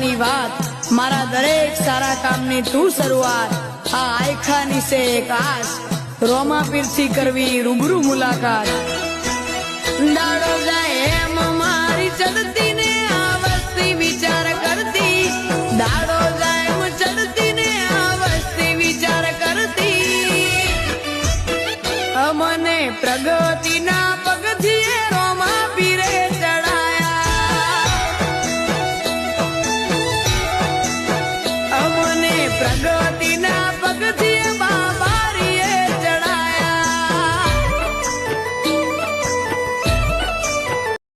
કરવાની વાત, મારા દરેક સારા કામની તું શરૂઆત, આ આયખાની સે એક આશ, રોમાપીરથી કરવી રૂબરૂ મુલાકાત, દાડો જાય એમ મારી ચડતી